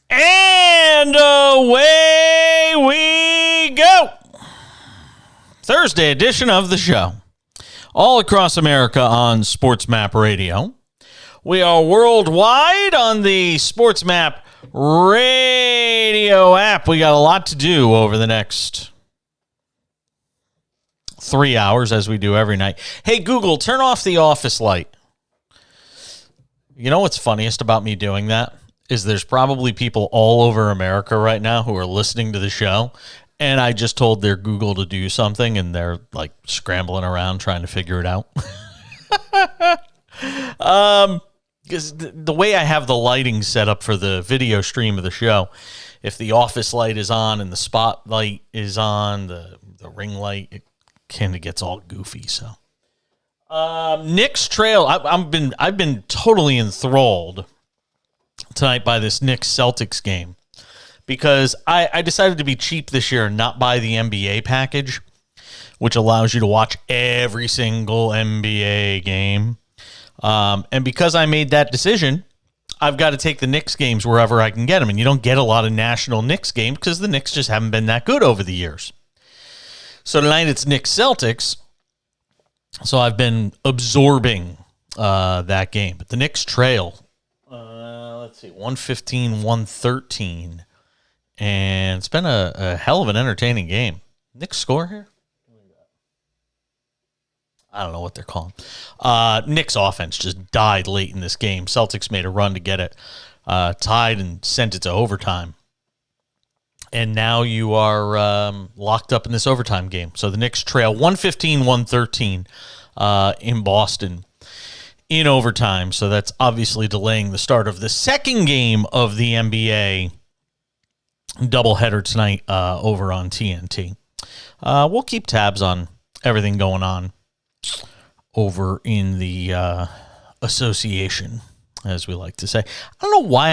And away we go. Thursday edition of the show. All across America on SportsMap Radio. We are worldwide on the SportsMap Radio app. We got a lot to do over the next 3 hours, as we do every night. Hey, Google, turn off the office light. You know what's funniest about me doing that? Is there's probably people all over America right now who are listening to the show, and I just told their Google to do something, and they're like scrambling around trying to figure it out. Because the way I have the lighting set up for the video stream of the show, if the office light is on and the spotlight is on, the ring light, it kind of gets all goofy. So, Knicks trail. I've been totally enthralled tonight by this Knicks Celtics game because I decided to be cheap this year and not buy the NBA package, which allows you to watch every single NBA game. And because I made that decision, I've got to take the Knicks games wherever I can get them. And you don't get a lot of national Knicks games because the Knicks just haven't been that good over the years. So tonight it's Knicks Celtics. So I've been absorbing that game. But the Knicks trail, let's see, 115, 113. And it's been a hell of an entertaining game. Knicks score here? I don't know what they're calling. Knicks offense just died late in this game. Celtics made a run to get it tied and sent it to overtime. And now you are locked up in this overtime game. So the Knicks trail 115-113 in Boston in overtime. So that's obviously delaying the start of the second game of the NBA doubleheader tonight over on TNT. We'll keep tabs on everything going on over in the association, as we like to say. I don't know why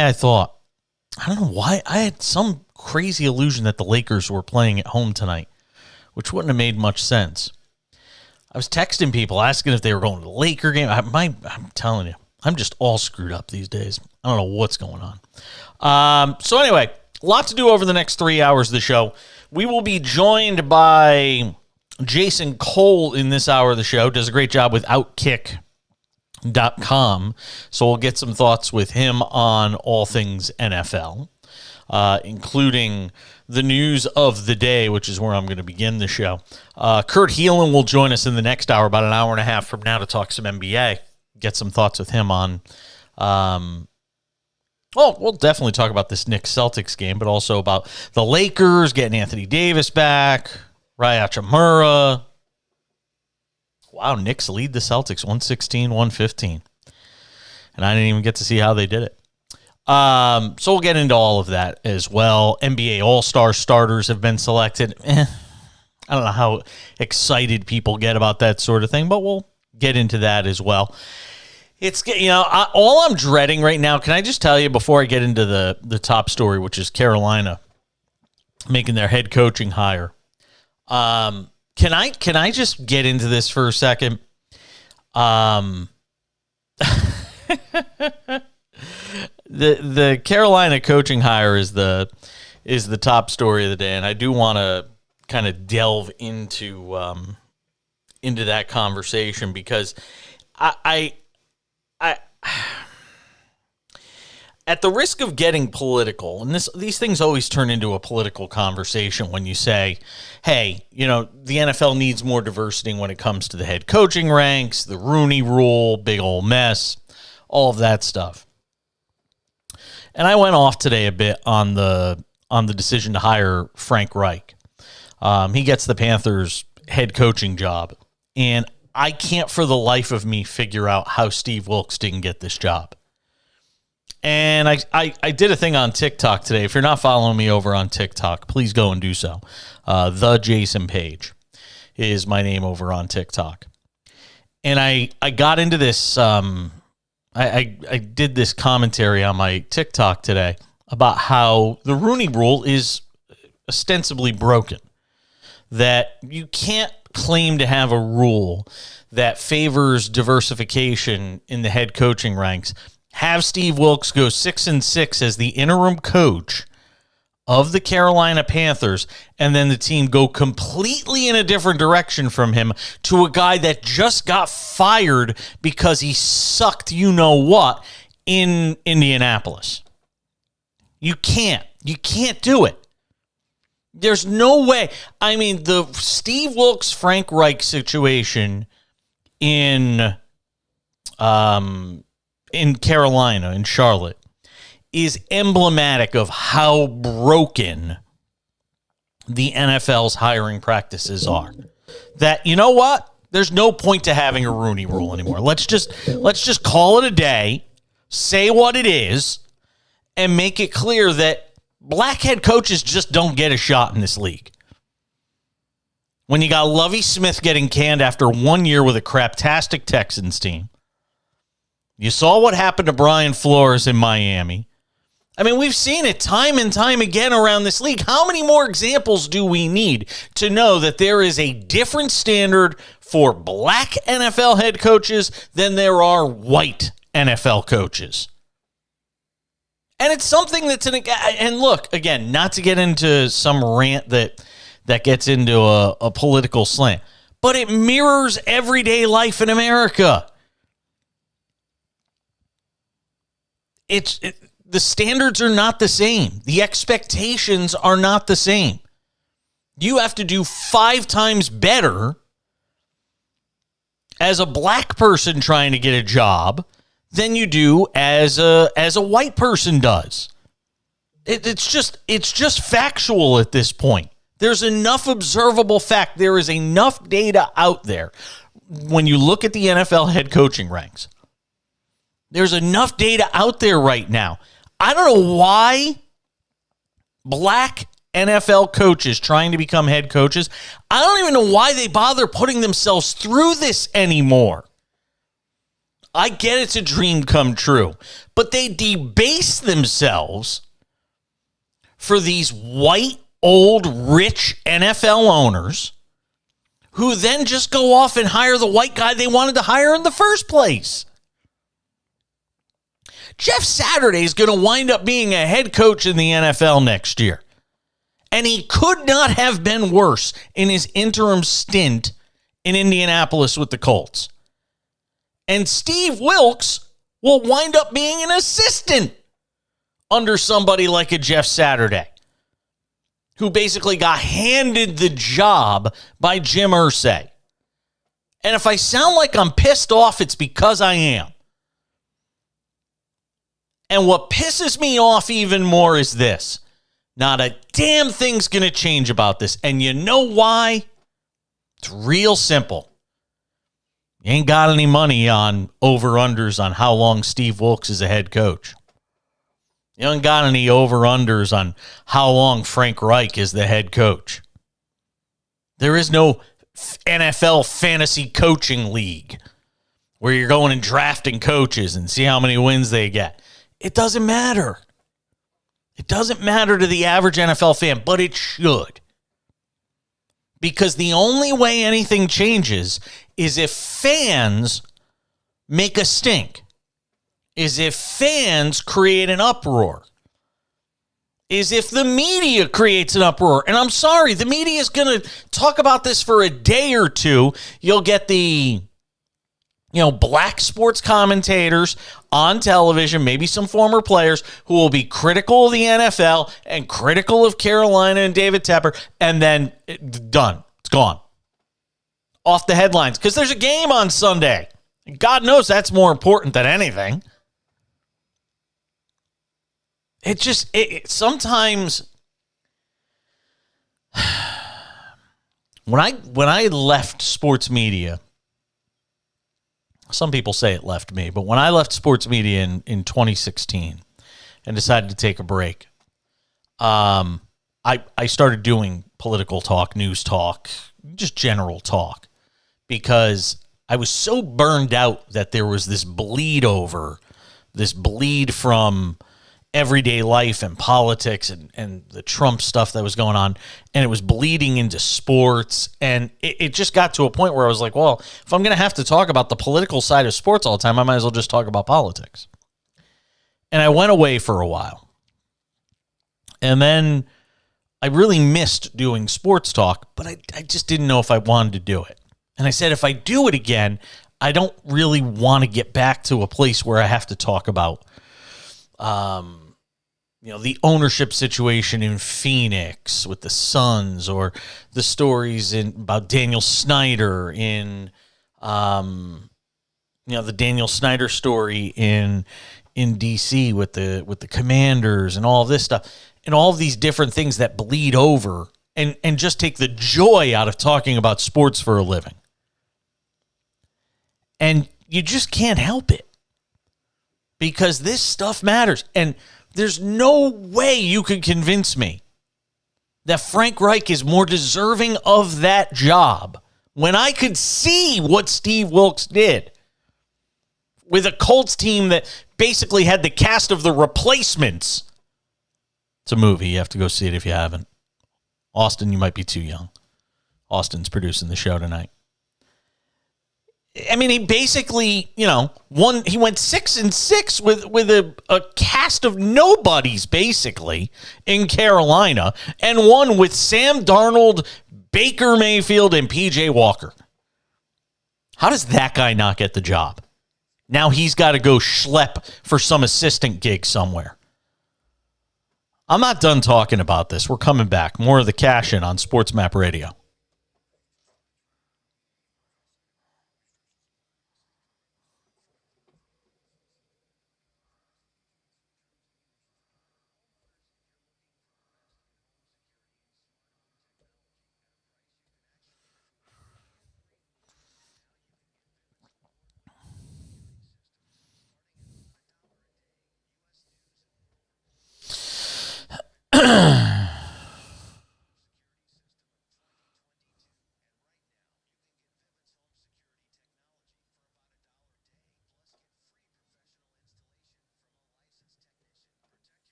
I had some crazy illusion that the Lakers were playing at home tonight, which wouldn't have made much sense. I was texting people asking if they were going to the Laker game. I'm telling you, I'm just all screwed up these days. I don't know what's going on. So anyway, a lot to do over the next 3 hours of the show. We will be joined by Jason Cole in this hour of the show. Does a great job with Outkick.com. So we'll get some thoughts with him on all things NFL, including the news of the day, which is where I'm going to begin the show. Kurt Heelan will join us in the next hour, about an hour and a half from now, to talk some NBA. Get some thoughts with him on we'll definitely talk about this Knicks Celtics game, but also about the Lakers getting Anthony Davis back, Raya Chamura. Wow, Knicks lead the Celtics 116-115. And I didn't even get to see how they did it. So we'll get into all of that as well. NBA All-Star starters have been selected. I don't know how excited people get about that sort of thing, but we'll get into that as well. It's, all I'm dreading right now, can I just tell you before I get into the top story, which is Carolina making their head coaching hire. Can I just get into this for a second? The Carolina coaching hire is the top story of the day, and I do want to kind of delve into that conversation because I at the risk of getting political, and these things always turn into a political conversation when you say, hey, the NFL needs more diversity when it comes to the head coaching ranks, the Rooney Rule, big old mess, all of that stuff. And I went off today a bit on the decision to hire Frank Reich. He gets the Panthers head coaching job, and I can't for the life of me figure out how Steve Wilkes didn't get this job. And I did a thing on TikTok today. If you're not following me over on TikTok, please go and do so. The Jason Page is my name over on TikTok. And I got into this, I did this commentary on my TikTok today about how the Rooney Rule is ostensibly broken. That you can't claim to have a rule that favors diversification in the head coaching ranks, have Steve Wilks go 6-6 as the interim coach of the Carolina Panthers, and then the team go completely in a different direction from him to a guy that just got fired because he sucked you-know-what in Indianapolis. You can't do it. There's no way. I mean, the Steve Wilks, Frank Reich situation in Carolina, in Charlotte, is emblematic of how broken the NFL's hiring practices are. That, you know what? There's no point to having a Rooney Rule anymore. Let's just call it a day, say what it is, and make it clear that black head coaches just don't get a shot in this league. When you got Lovie Smith getting canned after 1 year with a craptastic Texans team, you saw what happened to Brian Flores in Miami. I mean, we've seen it time and time again around this league. How many more examples do we need to know that there is a different standard for black NFL head coaches than there are white NFL coaches? And it's something that's and look, again, not to get into some rant that gets into a political slant, but it mirrors everyday life in America. The standards are not the same. The expectations are not the same. You have to do 5 times better as a black person trying to get a job than you do as a white person does. It's just factual at this point. There's enough observable fact. There is enough data out there when you look at the NFL head coaching ranks. There's enough data out there right now. I don't know why black NFL coaches trying to become head coaches, I don't even know why they bother putting themselves through this anymore. I get it's a dream come true, but they debase themselves for these white, old, rich NFL owners who then just go off and hire the white guy they wanted to hire in the first place. Jeff Saturday is going to wind up being a head coach in the NFL next year. And he could not have been worse in his interim stint in Indianapolis with the Colts. And Steve Wilks will wind up being an assistant under somebody like a Jeff Saturday, who basically got handed the job by Jim Irsay. And if I sound like I'm pissed off, it's because I am. And what pisses me off even more is this. Not a damn thing's going to change about this. And you know why? It's real simple. You ain't got any money on over-unders on how long Steve Wilks is a head coach. You ain't got any over-unders on how long Frank Reich is the head coach. There is no NFL fantasy coaching league where you're going and drafting coaches and see how many wins they get. It doesn't matter. It doesn't matter to the average NFL fan, but it should. Because the only way anything changes is if fans make a stink, is if fans create an uproar, is if the media creates an uproar. And I'm sorry, the media is going to talk about this for a day or two. You'll get the black sports commentators on television, maybe some former players who will be critical of the NFL and critical of Carolina and David Tepper, and then done. It's gone. Off the headlines, because there's a game on Sunday. God knows that's more important than anything. It sometimes when I left sports media, some people say it left me, but when I left sports media in 2016 and decided to take a break, I started doing political talk, news talk, just general talk, because I was so burned out that there was this bleed from everyday life and politics and the Trump stuff that was going on, and it was bleeding into sports. And it just got to a point where I was like, well, if I'm going to have to talk about the political side of sports all the time, I might as well just talk about politics. And I went away for a while. And then I really missed doing sports talk, but I just didn't know if I wanted to do it. And I said, if I do it again, I don't really want to get back to a place where I have to talk about the ownership situation in Phoenix with the Suns, or the stories about Daniel Snyder in, the Daniel Snyder story in DC with the Commanders and all of this stuff, and all of these different things that bleed over and just take the joy out of talking about sports for a living. And you just can't help it, because this stuff matters. And there's no way you could convince me that Frank Reich is more deserving of that job when I could see what Steve Wilkes did with a Colts team that basically had the cast of The Replacements. It's a movie. You have to go see it if you haven't. Austin, you might be too young. Austin's producing the show tonight. I mean, he basically, he went 6-6 with a cast of nobodies, basically, in Carolina, and won with Sam Darnold, Baker Mayfield, and P.J. Walker. How does that guy not get the job? Now he's got to go schlep for some assistant gig somewhere. I'm not done talking about this. We're coming back. More of the Cash In on SportsMap Radio.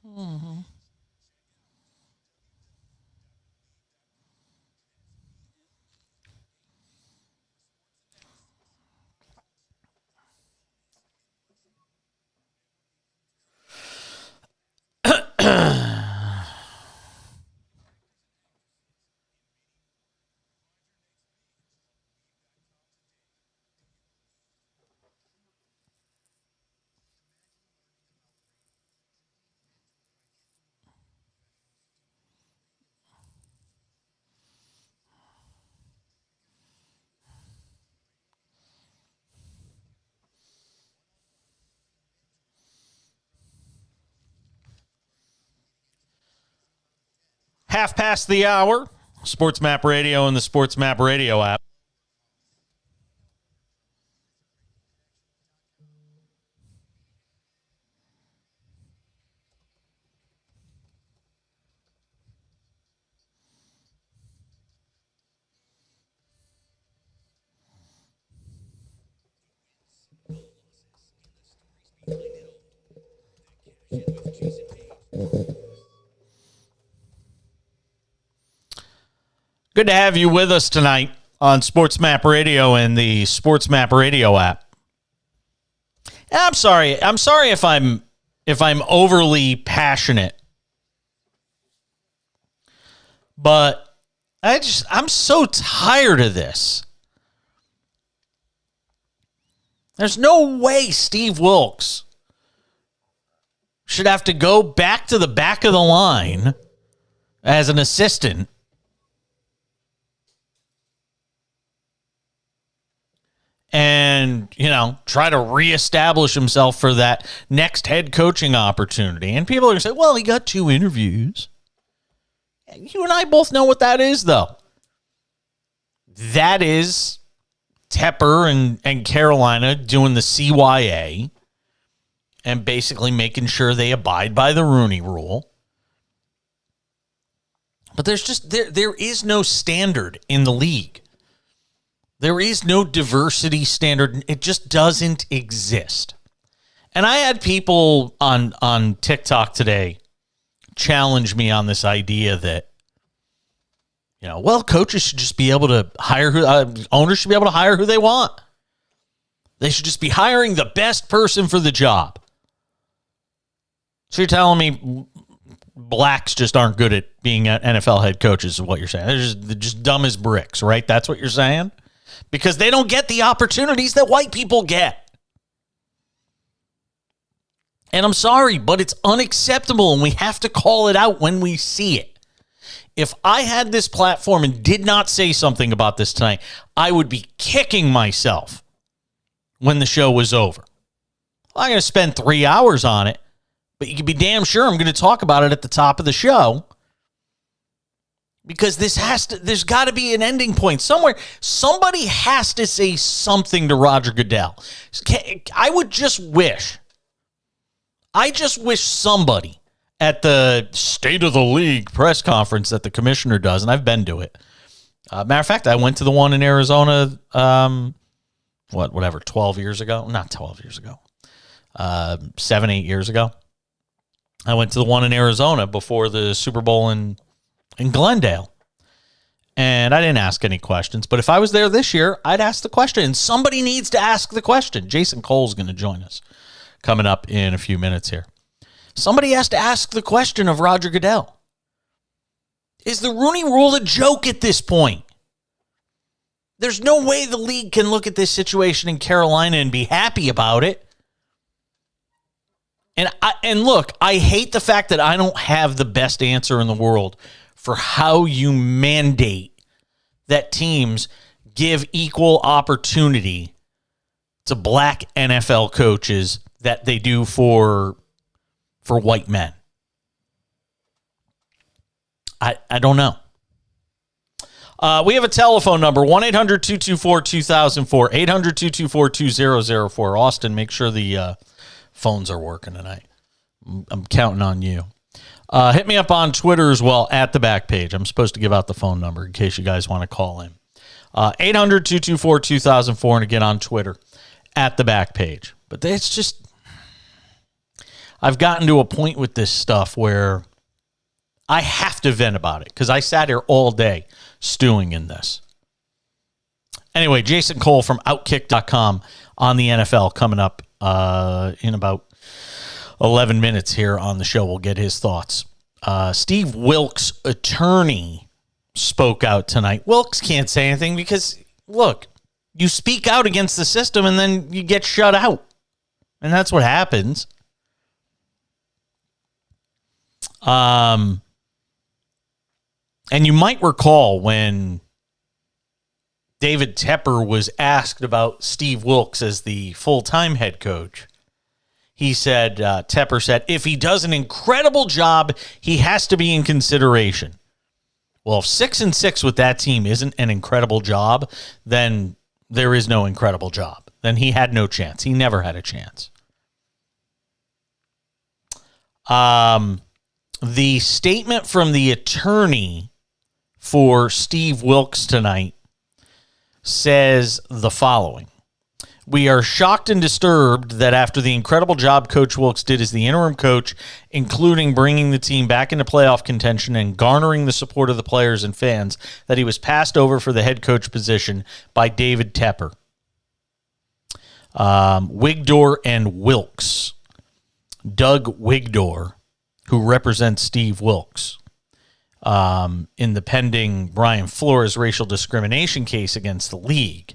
Mm-hmm. Half past the hour. SportsMap Radio and the SportsMap Radio app. Good to have you with us tonight on SportsMap Radio and the SportsMap Radio app. And I'm sorry if I'm overly passionate, but I'm so tired of this. There's no way Steve Wilks should have to go back to the back of the line as an assistant and, try to reestablish himself for that next head coaching opportunity. And people are going to say, well, he got 2 interviews. You and I both know what that is, though. That is Tepper and Carolina doing the CYA and basically making sure they abide by the Rooney Rule. But there is no standard in the league. There is no diversity standard. It just doesn't exist. And I had people on TikTok today challenge me on this idea that, coaches should just be able to hire owners should be able to hire who they want. They should just be hiring the best person for the job. So you're telling me blacks just aren't good at being NFL head coaches is what you're saying. They're just dumb as bricks, right? That's what you're saying? Because they don't get the opportunities that white people get. And I'm sorry, but it's unacceptable, and we have to call it out when we see it. If I had this platform and did not say something about this tonight, I would be kicking myself when the show was over. I'm not going to spend 3 hours on it, but you can be damn sure I'm going to talk about it at the top of the show because there's got to be an ending point somewhere. Somebody has to say something to Roger Goodell. I just wish somebody at the State of the League press conference that the commissioner does, and I've been to it. Matter of fact, I went to the one in Arizona, 12 years ago? Not 12 years ago. 7-8 years ago. I went to the one in Arizona before the Super Bowl in Glendale. And I didn't ask any questions. But if I was there this year, I'd ask the question. And somebody needs to ask the question. Jason Cole's going to join us coming up in a few minutes here. Somebody has to ask the question of Roger Goodell. Is the Rooney Rule a joke at this point? There's no way the league can look at this situation in Carolina and be happy about it. And look, I hate the fact that I don't have the best answer in the world for how you mandate that teams give equal opportunity to black NFL coaches that they do for white men. I don't know. We have a telephone number, 1-800-224-2004, 800-224-2004. Austin, make sure the phones are working tonight. I'm counting on you. Hit me up on Twitter as well, at the back page. I'm supposed to give out the phone number in case you guys want to call in. 800-224-2004, and again on Twitter, at the back page. But it's just, I've gotten to a point with this stuff where I have to vent about it because I sat here all day stewing in this. Anyway, Jason Cole from Outkick.com on the NFL coming up in about 11 minutes here on the show. We'll get his thoughts. Steve Wilks' attorney spoke out tonight. Wilks can't say anything because, look, you speak out against the system and then you get shut out. And that's what happens. And you might recall when David Tepper was asked about Steve Wilks as the full-time head coach. He said, Tepper said, if he does an incredible job, he has to be in consideration. Well, if 6-6 with that team isn't an incredible job, then there is no incredible job. Then he had no chance. He never had a chance. The statement from the attorney for Steve Wilks tonight says the following. We are shocked and disturbed that after the incredible job Coach Wilkes did as the interim coach, including bringing the team back into playoff contention and garnering the support of the players and fans, that he was passed over for the head coach position by David Tepper. Wigdor and Wilkes. Doug Wigdor, who represents Steve Wilkes, in the pending Brian Flores racial discrimination case against the league.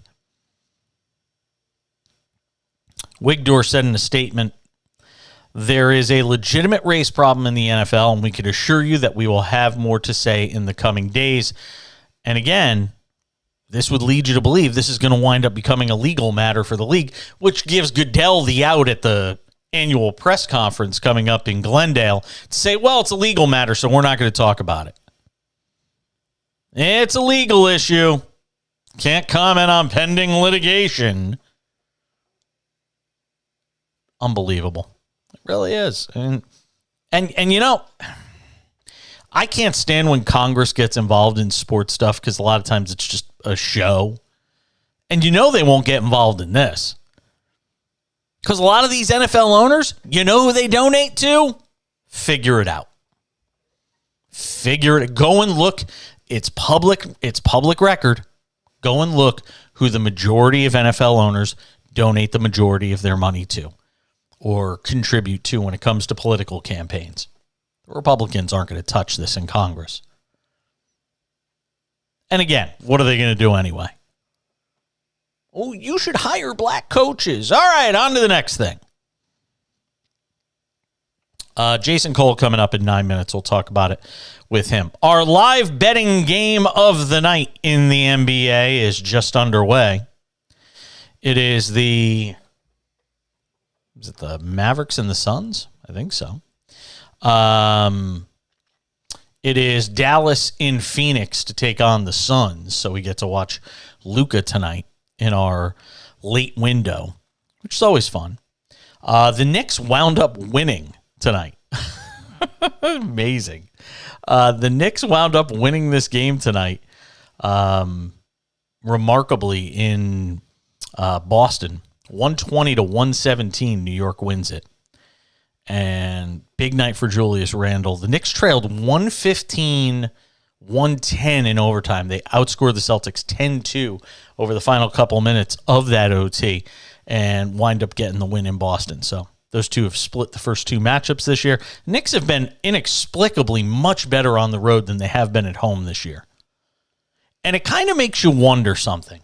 Wigdor said in a statement, "There is a legitimate race problem in the NFL, and we can assure you that we will have more to say in the coming days." And again, this would lead you to believe this is going to wind up becoming a legal matter for the league, which gives Goodell the out at the annual press conference coming up in Glendale to say, well, it's a legal matter, so we're not going to talk about it. It's a legal issue. Can't comment on pending litigation. Unbelievable. It really is. And you know, I can't stand when Congress gets involved in sports stuff because a lot of times it's just a show. And you know they won't get involved in this. Because a lot of these NFL owners, you know who they donate to? Figure it out. Go and look. It's public record. Go and look who the majority of NFL owners donate the majority of their money to or contribute to when it comes to political campaigns. The Republicans aren't going to touch this in Congress. And again, what are they going to do anyway? Oh, you should hire black coaches. All right, on to the next thing. Jason Cole coming up in 9 minutes. We'll talk about it with him. Our live betting game of the night in the NBA is just underway. It is the Mavericks and the Suns? I think so. It is Dallas in Phoenix to take on the Suns, so we get to watch Luka tonight in our late window, which is always fun. The Knicks wound up winning tonight. Amazing. The Knicks wound up winning this game tonight, remarkably in Boston. 120-117, New York wins it. And big night for Julius Randle. The Knicks trailed 115-110 in overtime. They outscored the Celtics 10-2 over the final couple minutes of that OT and wind up getting the win in Boston. So those two have split the first two matchups this year. Knicks have been inexplicably much better on the road than they have been at home this year. And it kind of makes you wonder something.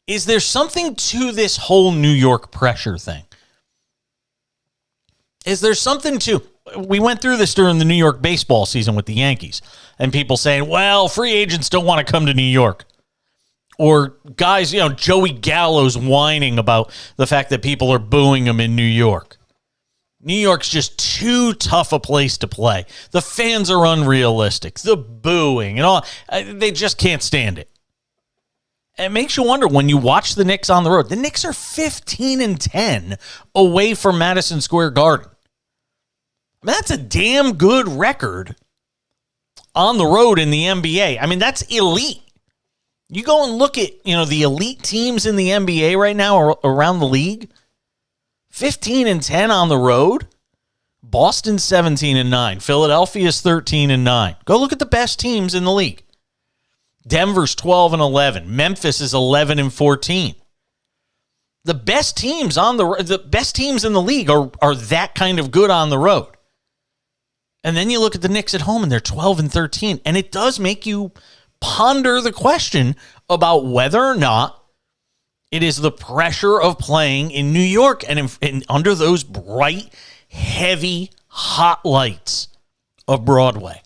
Is there something to this whole New York pressure thing? Is there something to... We went through this during the New York baseball season with the Yankees, and people saying, well, free agents don't want to come to New York. Or guys, Joey Gallo's whining about the fact that people are booing him in New York. New York's just too tough a place to play. The fans are unrealistic. The booing and all, they just can't stand it. It makes you wonder when you watch the Knicks on the road. The Knicks are 15-10 away from Madison Square Garden. I mean, that's a damn good record on the road in the NBA. I mean, that's elite. You go and look at, the elite teams in the NBA right now around the league. 15-10 on the road. Boston's 17-9. Philadelphia's 13-9. Go look at the best teams in the league. Denver's 12-11. Memphis is 11-14. The best teams the best teams in the league are that kind of good on the road. And then you look at the Knicks at home and they're 12-13, and it does make you ponder the question about whether or not it is the pressure of playing in New York and under those bright, heavy, hot lights of Broadway.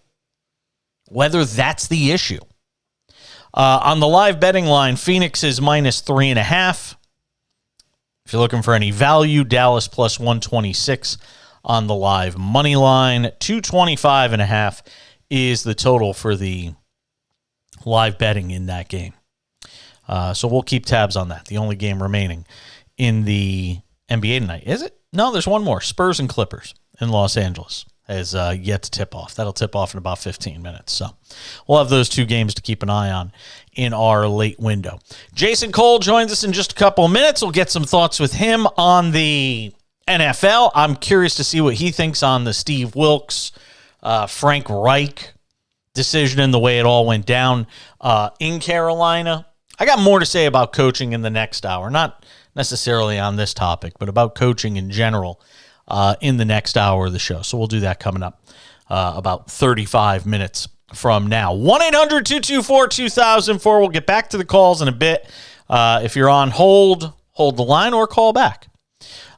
Whether that's the issue. On the live betting line, Phoenix is minus 3.5. If you're looking for any value, Dallas plus 126 on the live money line. 225.5 is the total for the live betting in that game. So we'll keep tabs on that. The only game remaining in the NBA tonight. Is it? No, there's one more. Spurs and Clippers in Los Angeles. has yet to tip off. That'll tip off in about 15 minutes. So we'll have those two games to keep an eye on in our late window. Jason Cole joins us in just a couple of minutes. We'll get some thoughts with him on the NFL. I'm curious to see what he thinks on the Steve Wilks, Frank Reich decision and the way it all went down in Carolina. I got more to say about coaching in the next hour, not necessarily on this topic, but about coaching in general in the next hour of the show. So we'll do that coming up about 35 minutes from now. 1-800-224-2004. We'll get back to the calls in a bit. If you're on hold the line or call back.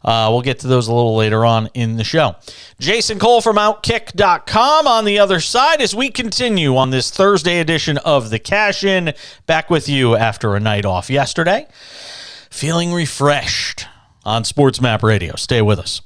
We'll get to those a little later on in the show. Jason Cole from Outkick.com on the other side as we continue on this Thursday edition of The Cash In. Back with you after a night off yesterday. Feeling refreshed on SportsMap Radio. Stay with us.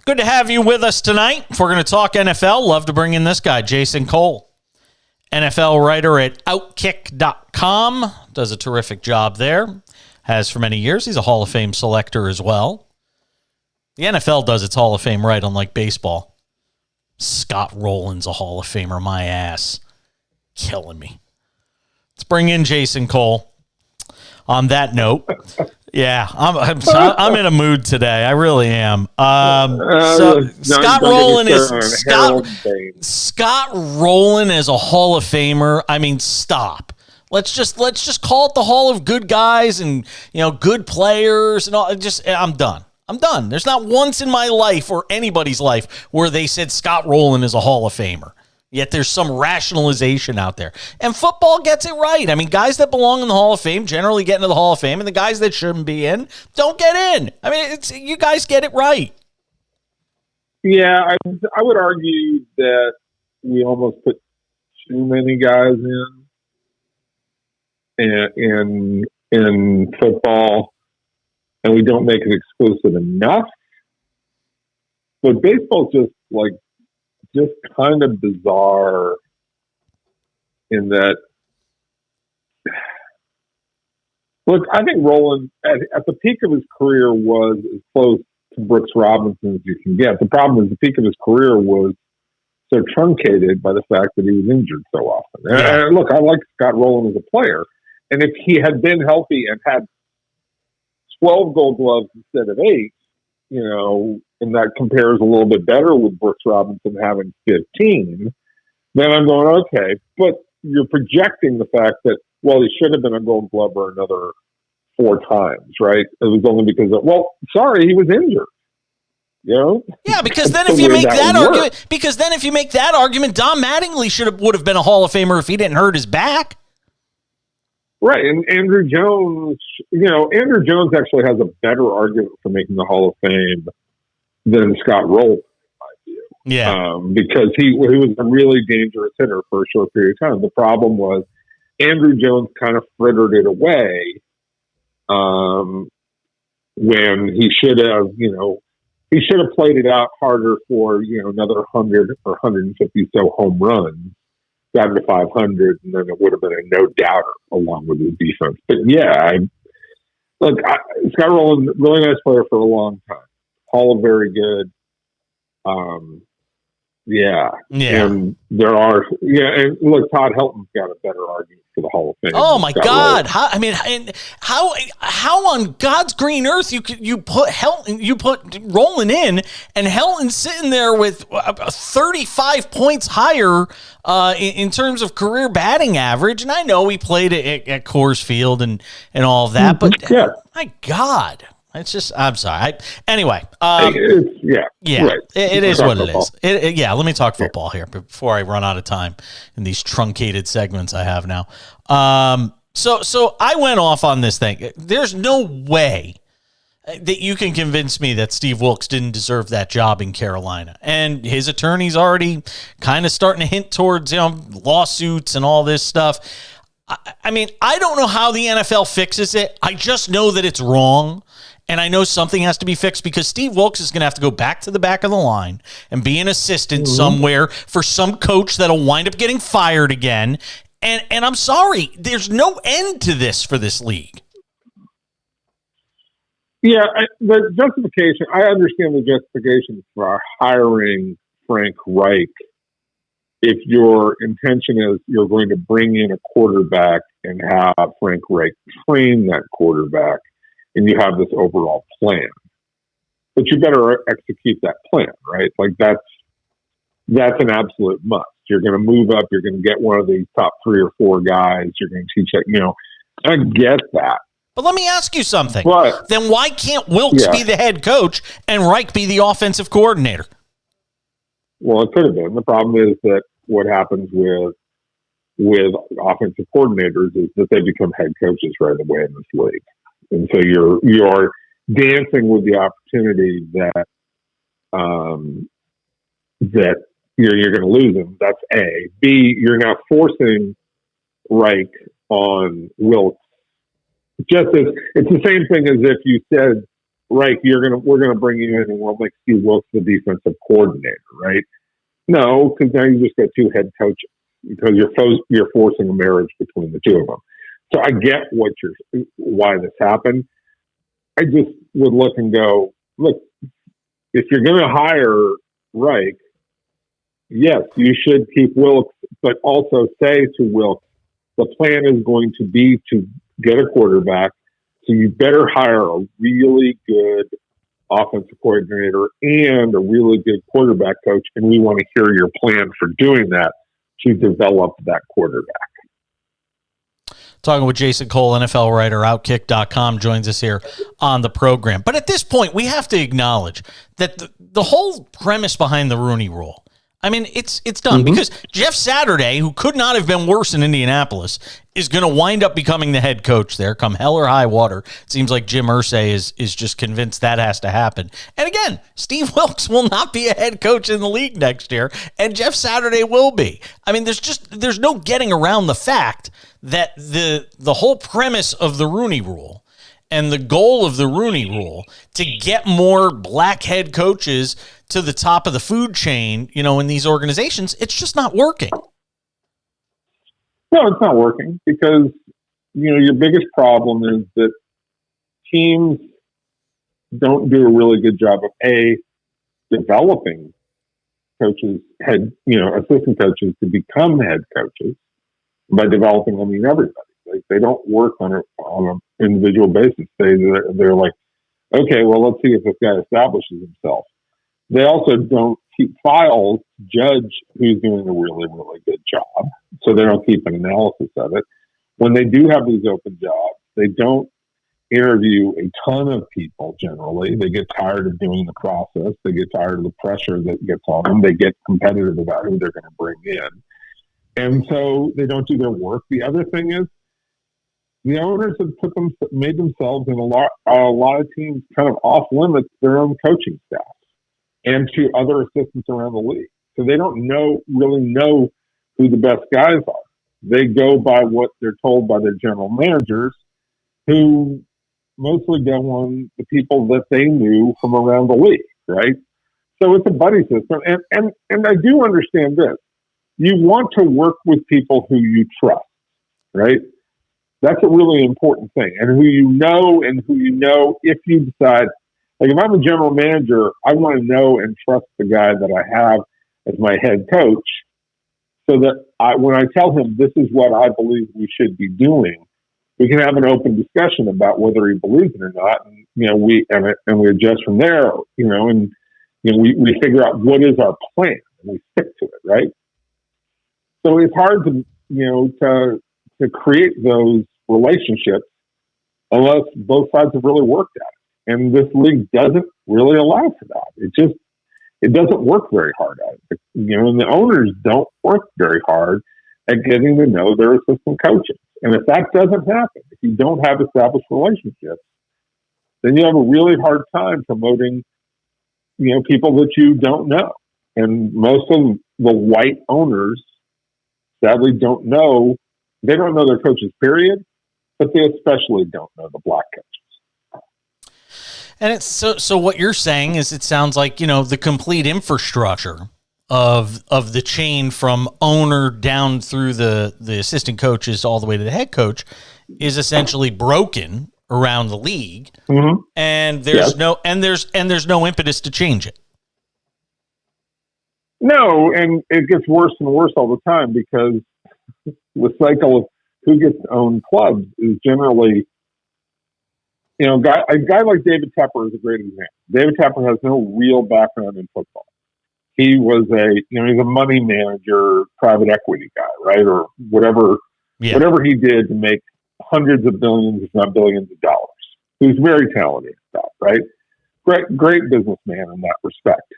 Good to have you with us tonight. If we're going to talk NFL, love to bring in this guy, Jason Cole, NFL writer at Outkick.com. Does a terrific job there. Has for many years. He's a Hall of Fame selector as well. The NFL does its Hall of Fame right, unlike baseball. Scott Rowland's a Hall of Famer, my ass. Killing me. Let's bring in Jason Cole. On that note, yeah, I'm in a mood today. I really am. Scott Rowland is Scott Rowland as a Hall of Famer. I mean, stop. Let's just call it the Hall of Good Guys and good players and all. I'm done. There's not once in my life or anybody's life where they said Scott Rowland is a Hall of Famer. Yet there's some rationalization out there. And football gets it right. I mean, guys that belong in the Hall of Fame generally get into the Hall of Fame, and the guys that shouldn't be in don't get in. I mean, you guys get it right. Yeah, I would argue that we almost put too many guys in football, and we don't make it exclusive enough. But baseball's just kind of bizarre in that, look, I think Rowland at the peak of his career was as close to Brooks Robinson as you can get. The problem is the peak of his career was so truncated by the fact that he was injured so often. And look, I like Scott Rowland as a player. And if he had been healthy and had 12 Gold Gloves instead of 8, and that compares a little bit better with Brooks Robinson having 15, then I'm going, okay. But you're projecting the fact that, well, he should have been a Gold Glover another 4 times, right? It was only because he was injured. Yeah, because then if you make that argument, Don Mattingly would have been a Hall of Famer if he didn't hurt his back. Right, and Andrew Jones actually has a better argument for making the Hall of Fame than Scott Rowland, in my view. Yeah. Because he was a really dangerous hitter for a short period of time. The problem was Andrew Jones kind of frittered it away when he should have, played it out harder for, another 100 or 150 so home runs. Got to 500, and then it would have been a no-doubter along with his defense. But yeah, Scott Rowland, really nice player for a long time. Hall of very good. And there are, and look, Todd Helton's got a better argument for the Hall of Fame. Oh my God! How on God's green earth you put Helton, you put Rowland in, and Helton's sitting there with 35 points higher in terms of career batting average, and I know he played at Coors Field and all of that, but my God. It's just, I'm sorry. Anyway. Right. It is what it is. Let me talk football here before I run out of time in these truncated segments I have now. So I went off on this thing. There's no way that you can convince me that Steve Wilkes didn't deserve that job in Carolina. And his attorney's already kind of starting to hint towards, lawsuits and all this stuff. I mean, I don't know how the NFL fixes it. I just know that it's wrong. And I know something has to be fixed because Steve Wilkes is going to have to go back to the back of the line and be an assistant somewhere for some coach that'll wind up getting fired again. And I'm sorry, there's no end to this for this league. Yeah, the justification, I understand the justification for hiring Frank Reich if your intention is you're going to bring in a quarterback and have Frank Reich train that quarterback. And you have this overall plan, but you better execute that plan, right? Like that's an absolute must. You're going to move up. You're going to get one of these top 3 or 4 guys. You're going to teach that, I get that. But let me ask you something. Then why can't Wilkes be the head coach and Reich be the offensive coordinator? Well, it could have been. The problem is that what happens with offensive coordinators is that they become head coaches right away in this league. And so you're dancing with the opportunity that you're going to lose him. That's A. B, you're now forcing Reich on Wilkes. It's the same thing as if you said right, we're gonna bring you in and we'll make Steve Wilkes the defensive coordinator, right? No, because now you just got two head coaches because you're forcing a marriage between the two of them. So I get why this happened. I just would look and go, look, if you're going to hire Reich, yes, you should keep Wilkes, but also say to Wilkes, the plan is going to be to get a quarterback, so you better hire a really good offensive coordinator and a really good quarterback coach, and we want to hear your plan for doing that to develop that quarterback. Talking with Jason Cole, NFL writer, Outkick.com, joins us here on the program. But at this point, we have to acknowledge that the whole premise behind the Rooney Rule, I mean, it's done because Jeff Saturday, who could not have been worse in Indianapolis, is going to wind up becoming the head coach there come hell or high water. It seems like Jim Irsay is just convinced that has to happen. And again, Steve Wilkes will not be a head coach in the league next year, and Jeff Saturday will be. I mean, there's no getting around the fact that the whole premise of the Rooney Rule and the goal of the Rooney Rule to get more black head coaches to the top of the food chain, in these organizations, it's just not working. No, it's not working because, your biggest problem is that teams don't do a really good job of developing coaches, assistant coaches to become head coaches. By developing, I mean everybody. Like, they don't work on an individual basis. They're like, okay, well, let's see if this guy establishes himself. They also don't keep files to judge who's doing a really, really good job. So they don't keep an analysis of it. When they do have these open jobs, they don't interview a ton of people generally. They get tired of doing the process. They get tired of the pressure that gets on them. They get competitive about who they're going to bring in. And so they don't do their work. The other thing is the owners have made themselves in a lot of teams kind of off limits their own coaching staff and to other assistants around the league. So they don't really know who the best guys are. They go by what they're told by their general managers, who mostly go on the people that they knew from around the league, right? So it's a buddy system. And I do understand this. You want to work with people who you trust, right? That's a really important thing. And who you know if you decide, like if I'm a general manager, I want to know and trust the guy that I have as my head coach so that when I tell him this is what I believe we should be doing, we can have an open discussion about whether he believes it or not. And, we adjust from there, and, we figure out what is our plan and we stick to it, right? So it's hard to create those relationships unless both sides have really worked at it. And this league doesn't really allow for that. It doesn't work very hard at it. And the owners don't work very hard at getting to know their assistant coaches. And if that doesn't happen, if you don't have established relationships, then you have a really hard time promoting, people that you don't know. And most of the white owners sadly don't know their coaches, period, but they especially don't know the black coaches. And it's so what you're saying is it sounds like, the complete infrastructure of the chain from owner down through the assistant coaches all the way to the head coach is essentially broken around the league. Mm-hmm. And there's no impetus to change it. No, and it gets worse and worse all the time because the cycle of who gets to own clubs is generally, a guy like David Tepper is a great example. David Tepper has no real background in football. He was he's a money manager, private equity guy, right? Or whatever he did to make hundreds of billions, if not billions of dollars. He's very talented at that, right? Great businessman in that respect.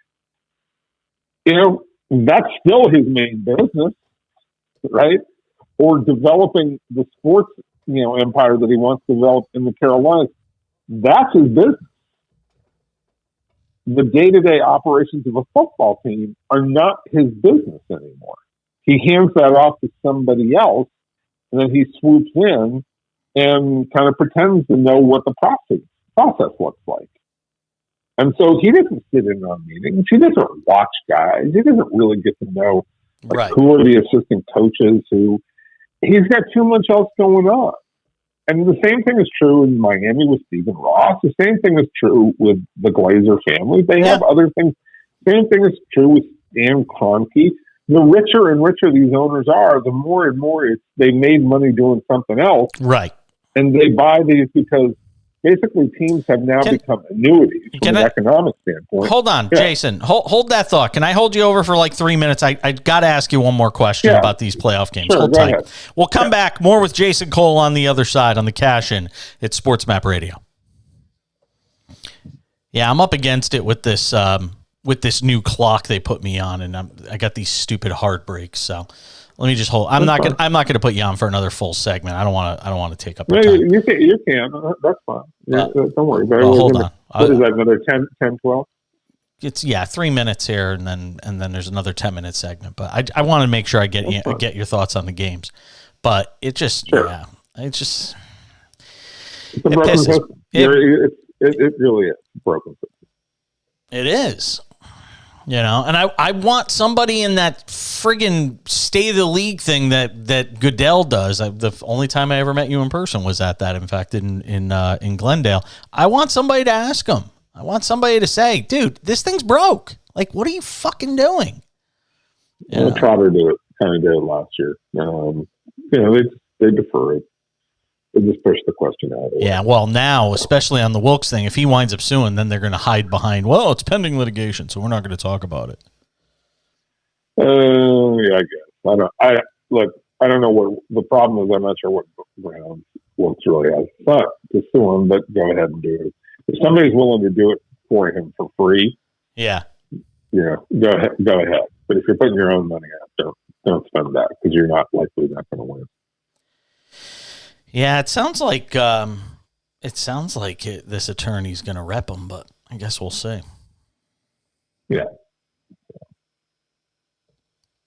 That's still his main business, right? Or developing the sports, empire that he wants to develop in the Carolinas. That's his business. The day-to-day operations of a football team are not his business anymore. He hands that off to somebody else, and then he swoops in and kind of pretends to know what the process looks like. And so he doesn't sit in on meetings. He doesn't watch guys. He doesn't really get to know who are the assistant coaches. He's got too much else going on. And the same thing is true in Miami with Stephen Ross. The same thing is true with the Glazer family. They have other things. Same thing is true with Stan Kroenke. The richer and richer these owners are, the more and more they made money doing something else. Right. And they buy these because basically teams have now become annuities from an economic standpoint. Hold on, Jason. Hold that thought. Can I hold you over for like 3 minutes? I got to ask you one more question about these playoff games. Sure, hold tight. Ahead. We'll come back more with Jason Cole on the other side on the Cash In. It's SportsMap Radio. Yeah, I'm up against it with this new clock they put me on, and I got these stupid heartbreaks. So let me just hold. I'm not gonna put you on for another full segment. I don't want to take up your time. You can. That's fine. Don't worry. Hold on. What is that? Another 10, 12? It's 3 minutes here, and then there's another 10-minute segment. But I want to make sure I get your thoughts on the games. But it just it's a broken system. It really is a broken system. It is. And I want somebody in that friggin' State of the League thing that Goodell does. The only time I ever met you in person was at that, in fact, in Glendale. I want somebody to ask him. I want somebody to say, dude, this thing's broke. Like, what are you fucking doing? Trotter did it last year. They defer it. They just push the question out. Yeah, well, now, especially on the Wilkes thing, if he winds up suing, then they're going to hide behind, well, it's pending litigation, so we're not going to talk about it. Yeah, I guess. I don't know what the problem is. I'm not sure what grounds Wilkes really has to sue him, but go ahead and do it. If somebody's willing to do it for him for free, go ahead. But if you're putting your own money out, don't spend that because you're not likely not going to win. Yeah, it sounds like this attorney's going to rep him, but I guess we'll see. Yeah.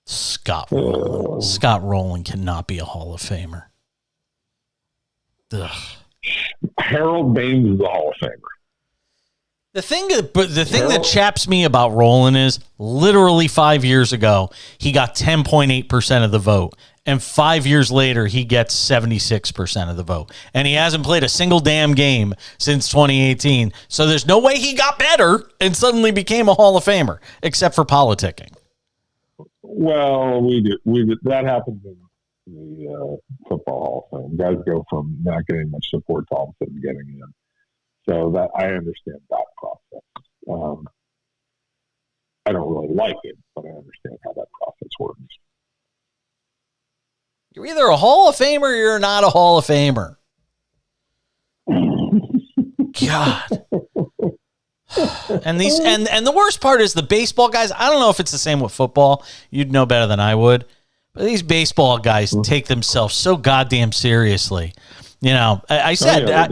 Scott Rowland cannot be a Hall of Famer. Ugh. Harold Baines is a Hall of Famer. The thing that chaps me about Rowland is literally 5 years ago, he got 10.8% of the vote. And 5 years later, he gets 76% of the vote. And he hasn't played a single damn game since 2018. So there's no way he got better and suddenly became a Hall of Famer, except for politicking. Well, we do. That happens in the Football Hall of Fame. Guys go from not getting much support to all of a sudden getting in. So that I understand that process. I don't really like it, but I understand how that process works. You're either a Hall of Famer or you're not a Hall of Famer. God. And the worst part is the baseball guys. I don't know if it's the same with football. You'd know better than I would. But these baseball guys take themselves so goddamn seriously. I said I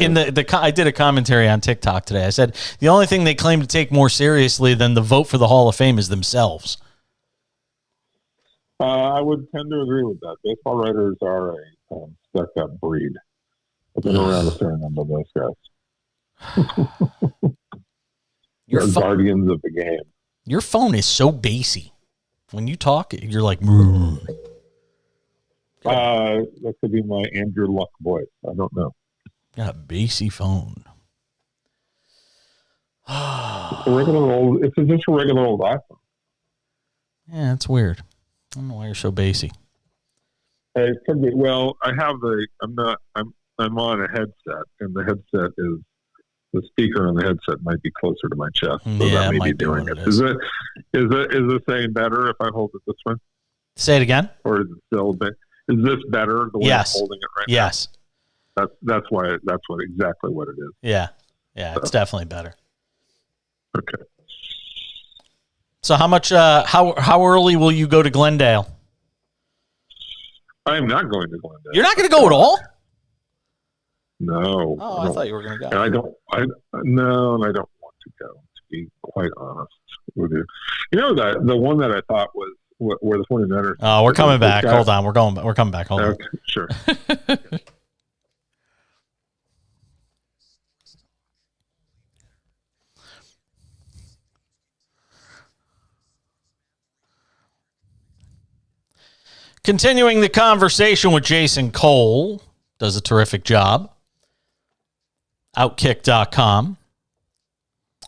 did a commentary on TikTok today. I said the only thing they claim to take more seriously than the vote for the Hall of Fame is themselves. I would tend to agree with that. Baseball writers are a stuck-up breed. I've been around a fair number of those guys. They're guardians of the game. Your phone is so bassy. When you talk, you're like... that could be my Andrew Luck voice. I don't know. Got a bassy phone. It's just a regular old iPhone. Yeah, it's weird. I don't know why you're so bassy. It could be. Well, I'm on a headset, and the headset is the speaker on the headset might be closer to my chest. So that may be doing it. Is this saying better if I hold it this way? Say it again. Or is it still is this better the way I'm holding it right now? Yes. That's exactly what it is. Yeah. Yeah, it's definitely better. Okay. So how much how early will you go to Glendale? I am not going to Glendale. You're not going to go at all? No. Oh, I thought you were going to go. And I don't want to go, to be quite honest with you. The one that I thought was where the 49ers. Oh, we're coming back. Hold on. We're coming back. Hold on. Okay, sure. Continuing the conversation with Jason Cole, does a terrific job. Outkick.com.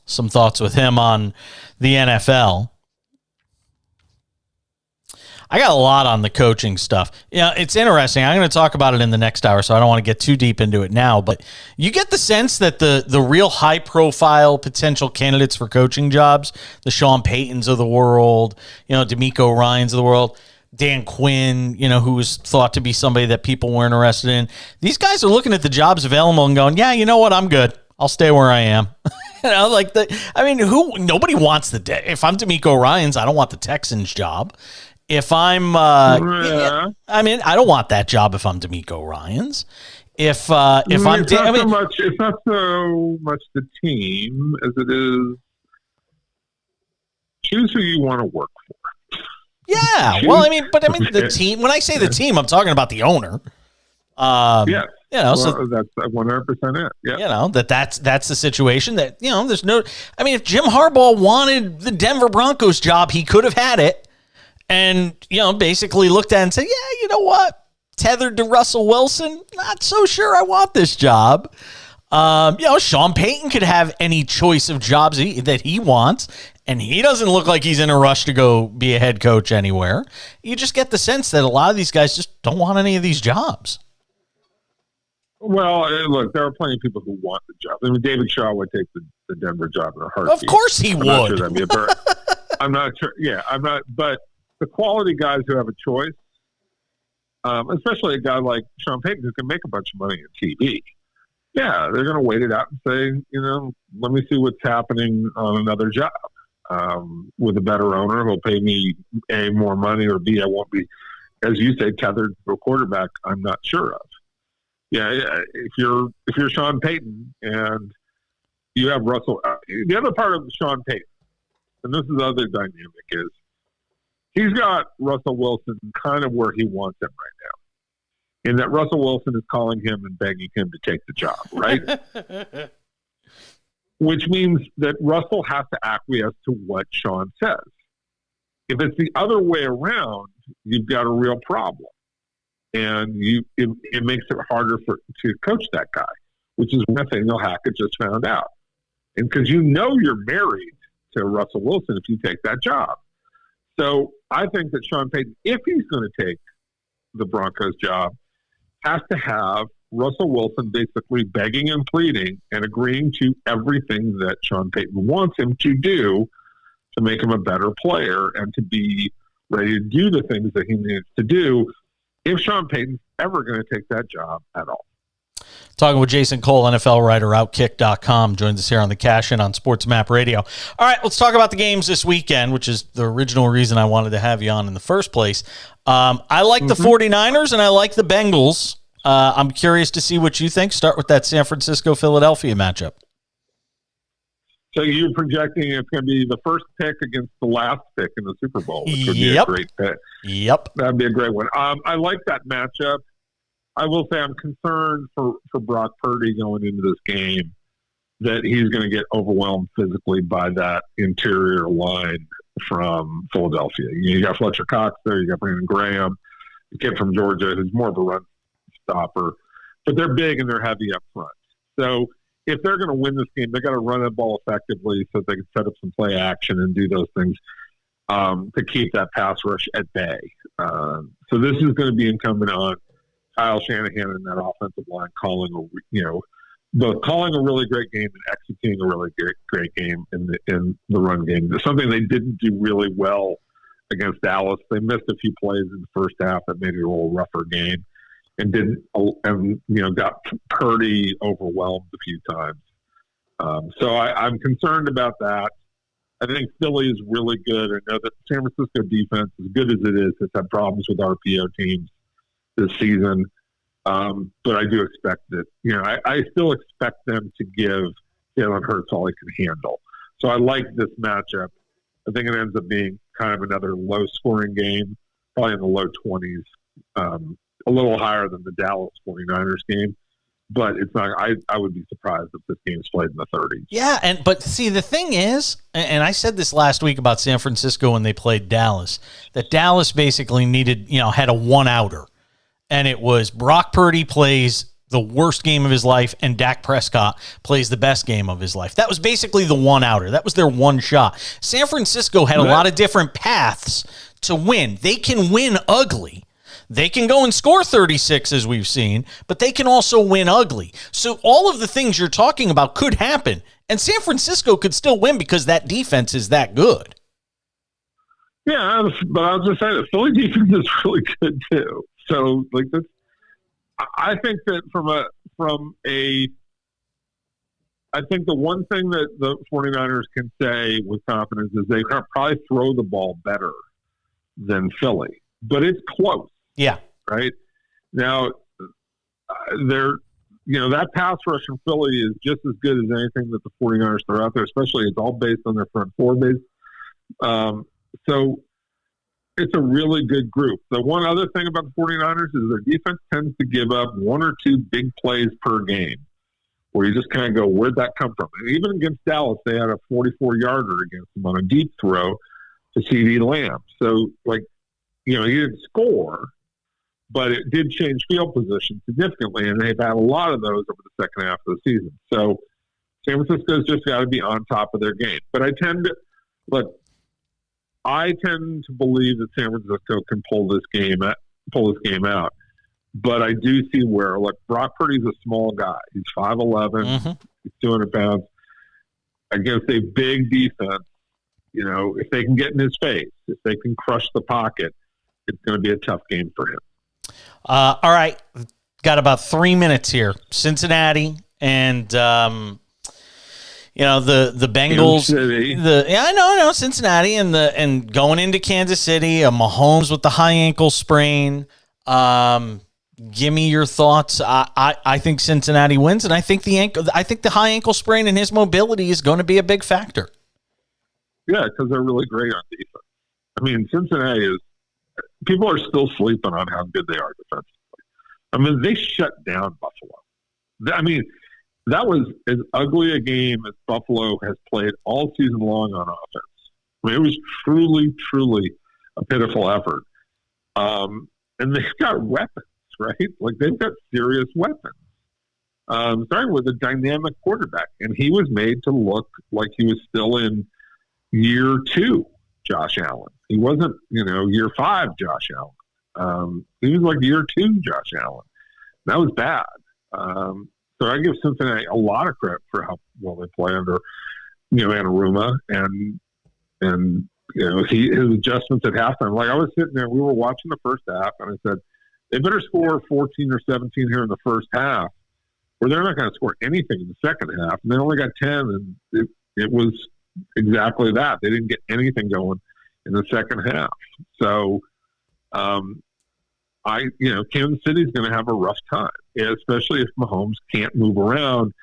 Some thoughts with him on the NFL. I got a lot on the coaching stuff. Yeah, it's interesting. I'm going to talk about it in the next hour, so I don't want to get too deep into it now. But you get the sense that the real high-profile potential candidates for coaching jobs, the Sean Paytons of the world, DeMeco Ryans of the world, Dan Quinn, who was thought to be somebody that people were interested in. These guys are looking at the jobs available and going, yeah, you know what? I'm good. I'll stay where I am. Nobody wants if I'm DeMeco Ryans, I don't want the Texans job. If I'm, I don't want that job if I'm DeMeco Ryans. If I'm, it's not so much the team as it is choose who you want to work for. Yeah, the team. When I say the team, I'm talking about the owner. Yeah, so that's 100% it. Yeah, that's the situation. That there's no. If Jim Harbaugh wanted the Denver Broncos job, he could have had it. And, basically looked at it and said, yeah, you know what? Tethered to Russell Wilson, not so sure I want this job. Sean Payton could have any choice of jobs that he wants, and he doesn't look like he's in a rush to go be a head coach anywhere. You just get the sense that a lot of these guys just don't want any of these jobs. Well, look, there are plenty of people who want the job. David Shaw would take the Denver job in a heartbeat. Of course he would. Not sure that'd be I'm not sure. Yeah, I'm not. But the quality guys who have a choice, especially a guy like Sean Payton who can make a bunch of money on TV, yeah, they're going to wait it out and say, let me see what's happening on another job with a better owner who'll pay me A, more money, or B, I won't be, as you say, tethered to a quarterback I'm not sure of. Yeah, if you're Sean Payton and you have Russell, the other part of Sean Payton, and this is the other dynamic, is he's got Russell Wilson kind of where he wants him right now, in that Russell Wilson is calling him and begging him to take the job, right? Which means that Russell has to acquiesce to what Sean says. If it's the other way around, you've got a real problem. And it makes it harder to coach that guy, which is what Nathaniel Hackett just found out. And because you're married to Russell Wilson if you take that job. So I think that Sean Payton, if he's going to take the Broncos job, has to have Russell Wilson basically begging and pleading and agreeing to everything that Sean Payton wants him to do to make him a better player and to be ready to do the things that he needs to do if Sean Payton's ever going to take that job at all. Talking with Jason Cole, NFL writer, Outkick.com, joins us here on the Cash In on SportsMap Radio. All right, let's talk about the games this weekend, which is the original reason I wanted to have you on in the first place. I like the 49ers and I like the Bengals. I'm curious to see what you think. Start with that San Francisco-Philadelphia matchup. So you're projecting it's going to be the first pick against the last pick in the Super Bowl, which would be a great pick. Yep. That'd be a great one. I like that matchup. I will say I'm concerned for Brock Purdy going into this game that he's going to get overwhelmed physically by that interior line from Philadelphia. You got Fletcher Cox there. You got Brandon Graham, the kid from Georgia who's more of a run stopper. But they're big and they're heavy up front. So if they're going to win this game, they got to run the ball effectively so they can set up some play action and do those things to keep that pass rush at bay. So this is going to be incumbent on Kyle Shanahan and that offensive line both calling a really great game and executing a really great game in the run game. Something they didn't do really well against Dallas. They missed a few plays in the first half that made it a little rougher game. And got Purdy overwhelmed a few times. So I'm concerned about that. I think Philly is really good. I know that San Francisco defense, as good as it is, has had problems with RPO teams this season. But I do expect that, I still expect them to give Jalen Hurts all he can handle. So I like this matchup. I think it ends up being kind of another low-scoring game, probably in the low 20s. A little higher than the Dallas 49ers game. But it's not. I would be surprised if this game's played in the 30s. Yeah, but see, the thing is, and I said this last week about San Francisco when they played Dallas, that Dallas basically had a one-outer, and it was Brock Purdy plays the worst game of his life, and Dak Prescott plays the best game of his life. That was basically the one-outer. That was their one shot. San Francisco had a lot of different paths to win. They can win ugly. They can go and score 36, as we've seen, but they can also win ugly. So all of the things you're talking about could happen, and San Francisco could still win because that defense is that good. Yeah, but I'll just say the Philly defense is really good too. So, like this, I think that I think the one thing that the 49ers can say with confidence is they can probably throw the ball better than Philly, but it's close. Yeah. Right now, that pass rush from Philly is just as good as anything that the 49ers throw out there, especially it's all based on their front four base. So it's a really good group. The one other thing about the 49ers is their defense tends to give up one or two big plays per game where you just kind of go, where'd that come from? And even against Dallas, they had a 44-yarder against them on a deep throw to CeeDee Lamb. So, he didn't score, but it did change field position significantly, and they've had a lot of those over the second half of the season. So San Francisco's just got to be on top of their game. But I tend to believe that San Francisco can pull this game out. But I do see where, Brock Purdy's a small guy. He's 5'11", he's 200 pounds. Against a big defense, if they can get in his face, if they can crush the pocket, it's going to be a tough game for him. All right. Got about 3 minutes here. Cincinnati and, the Bengals. I know, Cincinnati and going into Kansas City, a Mahomes with the high ankle sprain. Give me your thoughts. I think Cincinnati wins, and I think the high ankle sprain and his mobility is going to be a big factor. Yeah, because they're really great on defense. I mean, Cincinnati is. People are still sleeping on how good they are defensively. I mean, they shut down Buffalo. I mean, that was as ugly a game as Buffalo has played all season long on offense. I mean, it was truly, truly a pitiful effort. And they've got weapons, right? They've got serious weapons. Starting with a dynamic quarterback. And he was made to look like he was still in year 2 Josh Allen. He wasn't, year 5 Josh Allen. He was year 2 Josh Allen. That was bad. So I give Cincinnati a lot of credit for how well they play under, Anarumo and his adjustments at halftime. I was sitting there, we were watching the first half, and I said, they better score 14 or 17 here in the first half, or they're not going to score anything in the second half. And they only got 10, and it was exactly that. They didn't get anything going in the second half. So, Kansas City's going to have a rough time, especially if Mahomes can't move around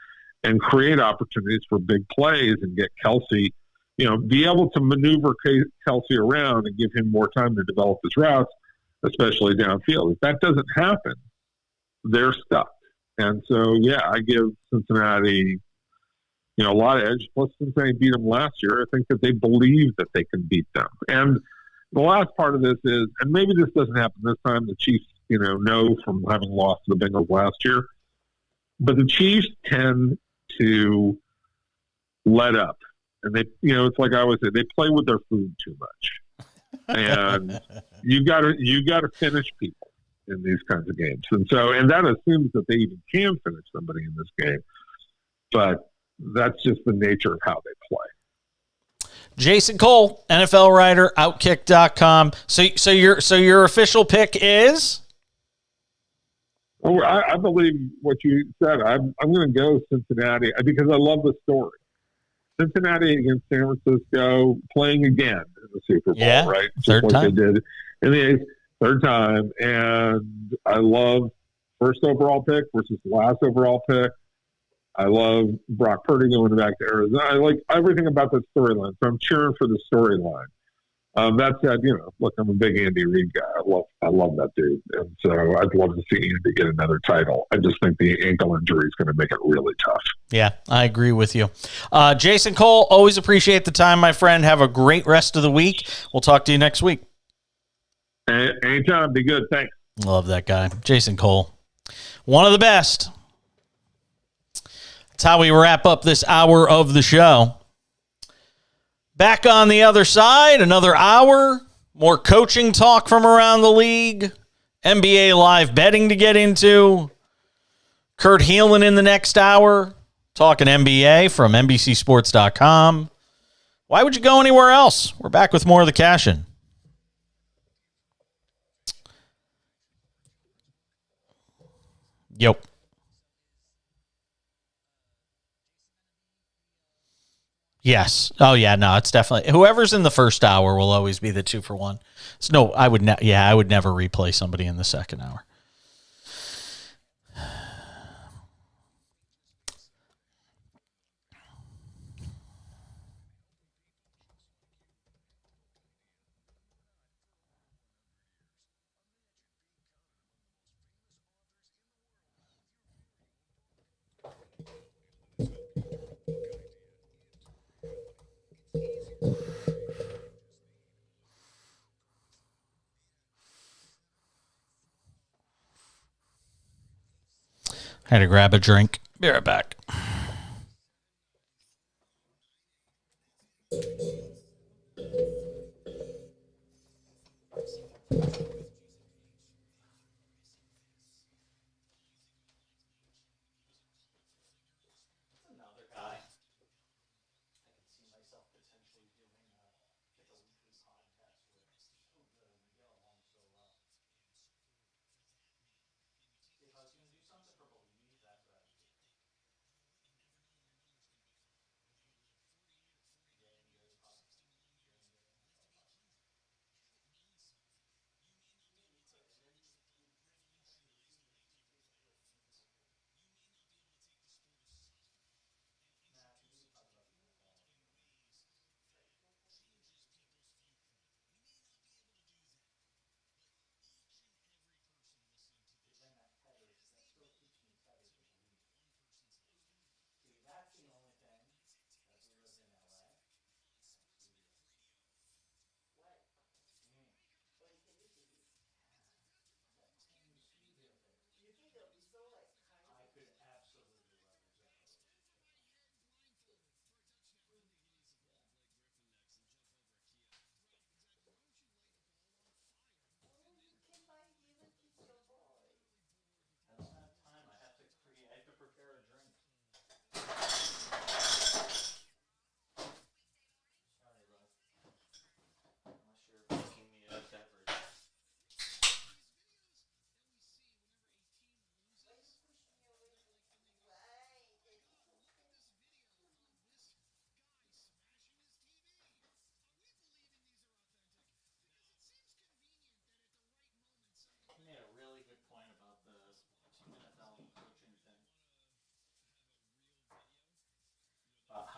and create opportunities for big plays and get Kelsey, be able to maneuver Kelsey around and give him more time to develop his routes, especially downfield. If that doesn't happen, they're stuck. And so, I give Cincinnati a lot of edge. Plus, Cincinnati beat them last year. I think that they believe that they can beat them. And the last part of this is, and maybe this doesn't happen this time, the Chiefs, know from having lost to the Bengals last year, but the Chiefs tend to let up. And they, it's like I always say, they play with their food too much. And you got to finish people in these kinds of games. And that assumes that they even can finish somebody in this game. But that's just the nature of how they play. Jason Cole, NFL writer, Outkick.com. So your official pick is? Well, I believe what you said. I'm going to go Cincinnati because I love the story. Cincinnati against San Francisco, playing again in the Super Bowl, right? Third Just like time. they did in the third time. And I love first overall pick versus last overall pick. I love Brock Purdy going back to Arizona. I like everything about the storyline. So I'm cheering for the storyline. That said, look, I'm a big Andy Reid guy. I love that dude, and so I'd love to see Andy get another title. I just think the ankle injury is going to make it really tough. Yeah, I agree with you. Jason Cole, always appreciate the time, my friend. Have a great rest of the week. We'll talk to you next week. Anytime. Be good. Thanks. Love that guy. Jason Cole, one of the best. That's how we wrap up this hour of the show. Back on the other side, another hour, more coaching talk from around the league, NBA live betting to get into, Kurt Heelan in the next hour, talking NBA from NBCSports.com. Why would you go anywhere else? We're back with more of the Cash-In. Yep. Yes. Oh, yeah. No, it's definitely whoever's in the first hour will always be the 2-for-1. So no, I would I would never replay somebody in the second hour. Had to grab a drink. Be right back.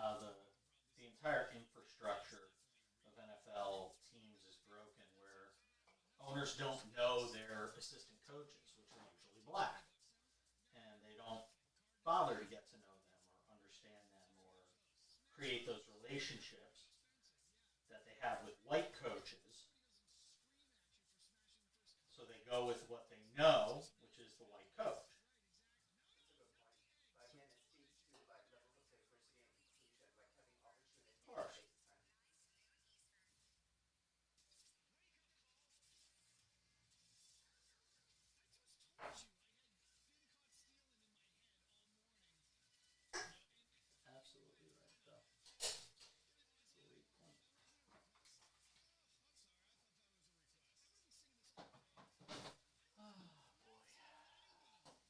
How the entire infrastructure of NFL teams is broken, where owners don't know their assistant coaches, which are usually black, and they don't bother to get to know them or understand them or create those relationships that they have with white coaches. So they go with what they know, which is the white coach. Of course. Absolutely right, though. Great point. Oh, boy.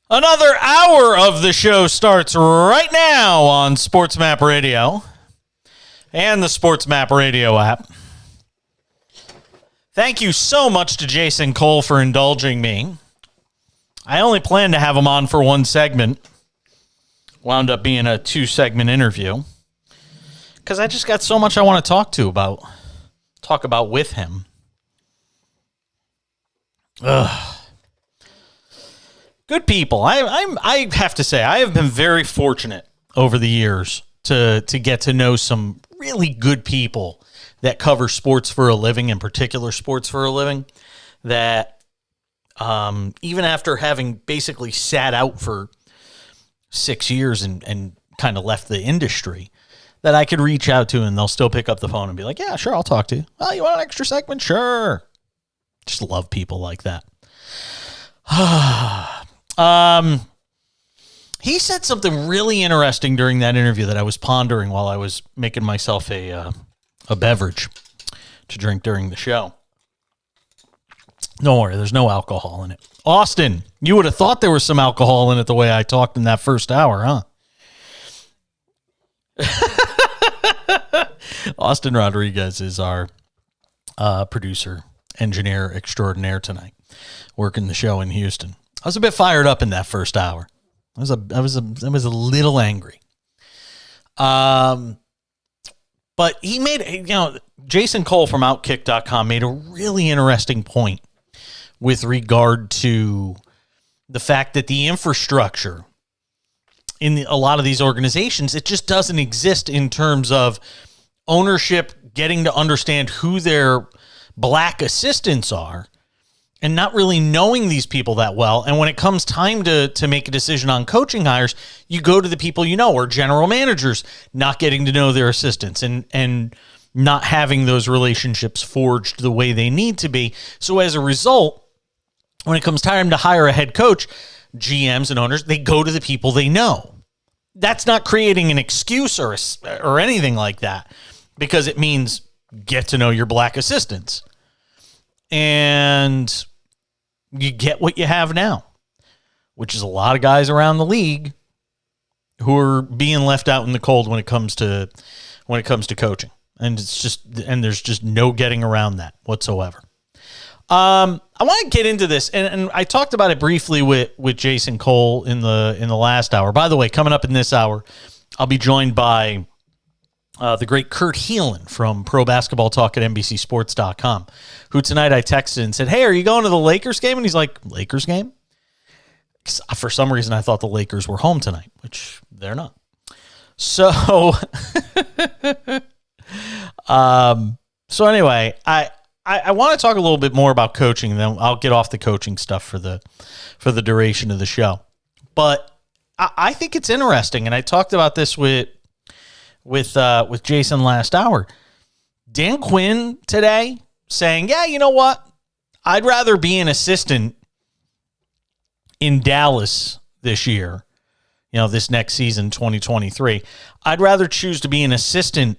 Another hour of the show starts right now on SportsMap Radio and the SportsMap Radio app. Thank you so much to Jason Cole for indulging me. I only planned to have him on for one segment. Wound up being a 2-segment interview because I just got so much I want to talk about with him. Ugh. Good people. I have to say, I have been very fortunate over the years to get to know some really good people that cover sports for a living, in particular sports for a living, that even after having basically sat out for 6 years and kind of left the industry, that I could reach out to and they'll still pick up the phone and be like, yeah, sure, I'll talk to you. Oh, you want an extra segment? Sure. Just love people like that. He said something really interesting during that interview that I was pondering while I was making myself a beverage to drink during the show. Don't worry, there's no alcohol in it. Austin, you would have thought there was some alcohol in it the way I talked in that first hour, huh? Austin Rodriguez is our producer, engineer extraordinaire tonight, working the show in Houston. I was a bit fired up in that first hour. I was a little angry. But he made, Jason Cole from Outkick.com made a really interesting point with regard to the fact that the infrastructure in a lot of these organizations, it just doesn't exist in terms of ownership getting to understand who their black assistants are and not really knowing these people that well. And when it comes time to make a decision on coaching hires, you go to the people you know, or general managers not getting to know their assistants and not having those relationships forged the way they need to be. So as a result, when it comes time to hire a head coach, GMs and owners, they go to the people they know. That's not creating an excuse or anything like that, because it means get to know your black assistants. And you get what you have now, which is a lot of guys around the league who are being left out in the cold when it comes to coaching. And there's just no getting around that whatsoever. I want to get into this, and I talked about it briefly with Jason Cole in the last hour. By the way, coming up in this hour, I'll be joined by the great Kurt Heelan from Pro Basketball Talk at NBCSports.com, who tonight I texted and said, hey, are you going to the Lakers game? And he's like, Lakers game? For some reason, I thought the Lakers were home tonight, which they're not. So, anyway, I want to talk a little bit more about coaching, and then I'll get off the coaching stuff for the duration of the show. But I think it's interesting, and I talked about this with Jason last hour. Dan Quinn today saying, yeah, you know what? I'd rather be an assistant in Dallas this year, this next season, 2023. I'd rather choose to be an assistant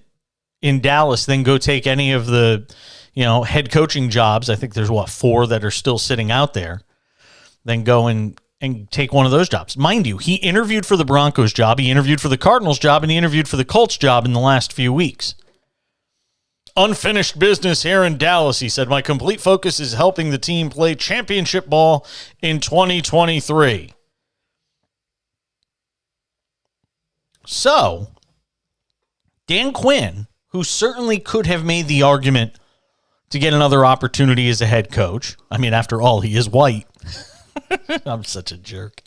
in Dallas than go take any of the, head coaching jobs. I think there's 4 that are still sitting out there. Then go and take one of those jobs. Mind you, he interviewed for the Broncos job, he interviewed for the Cardinals job, and he interviewed for the Colts job in the last few weeks. Unfinished business here in Dallas, he said. My complete focus is helping the team play championship ball in 2023. So, Dan Quinn, who certainly could have made the argument to get another opportunity as a head coach. I mean, after all, he is white. I'm such a jerk.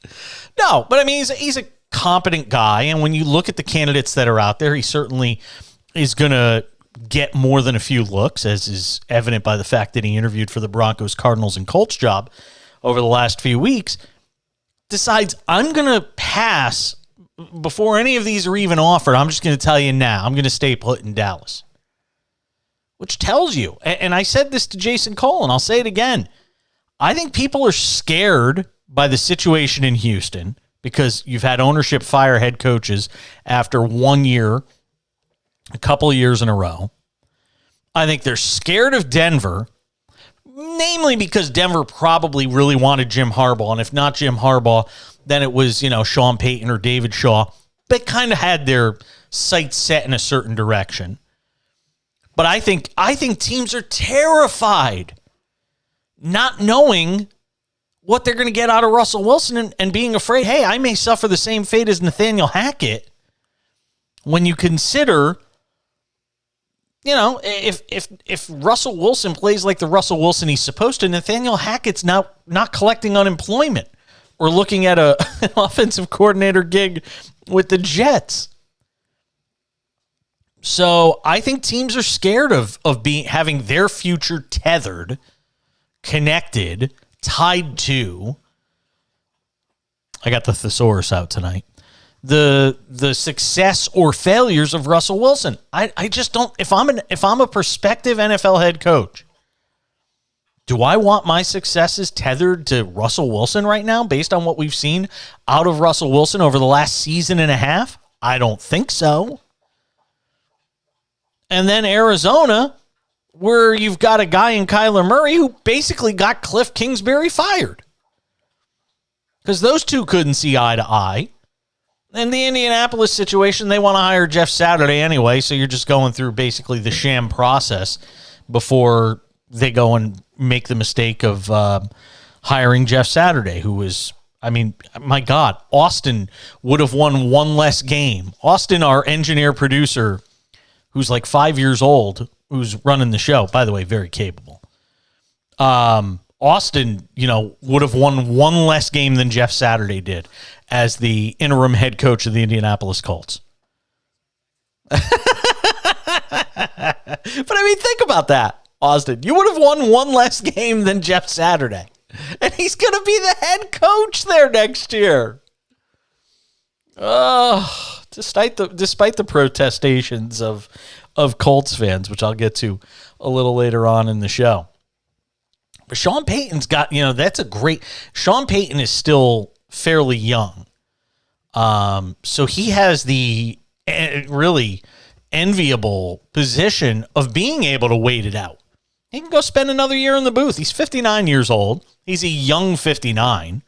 No, but I mean, he's a competent guy, and when you look at the candidates that are out there, he certainly is going to get more than a few looks, as is evident by the fact that he interviewed for the Broncos, Cardinals, and Colts job over the last few weeks. Decides, I'm going to pass before any of these are even offered. I'm just going to tell you now, I'm going to stay put in Dallas. Which tells you, and I said this to Jason Cole, and I'll say it again, I think people are scared by the situation in Houston because you've had ownership fire head coaches after 1 year, a couple of years in a row. I think they're scared of Denver, namely because Denver probably really wanted Jim Harbaugh, and if not Jim Harbaugh, then it was, Sean Payton or David Shaw. They kind of had their sights set in a certain direction. But I think teams are terrified not knowing what they're going to get out of Russell Wilson and being afraid, hey, I may suffer the same fate as Nathaniel Hackett. When you consider, if Russell Wilson plays like the Russell Wilson he's supposed to, Nathaniel Hackett's not collecting unemployment or looking at an offensive coordinator gig with the Jets. So I think teams are scared of having their future tethered, connected, tied to, I got the thesaurus out tonight, the success or failures of Russell Wilson. I just don't, if I'm a prospective NFL head coach, do I want my successes tethered to Russell Wilson right now based on what we've seen out of Russell Wilson over the last season and a half? I don't think so. And then Arizona, where you've got a guy in Kyler Murray who basically got Cliff Kingsbury fired. Because those two couldn't see eye to eye. In the Indianapolis situation, they want to hire Jeff Saturday anyway, so you're just going through basically the sham process before they go and make the mistake of hiring Jeff Saturday, who was, my God, Austin would have won one less game. Austin, our engineer-producer, who's like 5 years old, who's running the show, by the way, very capable. Austin, would have won one less game than Jeff Saturday did as the interim head coach of the Indianapolis Colts. But think about that, Austin. You would have won one less game than Jeff Saturday. And he's going to be the head coach there next year. Oh, despite the protestations of Colts fans, which I'll get to a little later on in the show. But Sean Payton's got, that's a great, Sean Payton is still fairly young. So he has the really enviable position of being able to wait it out. He can go spend another year in the booth. He's 59 years old. He's a young 59.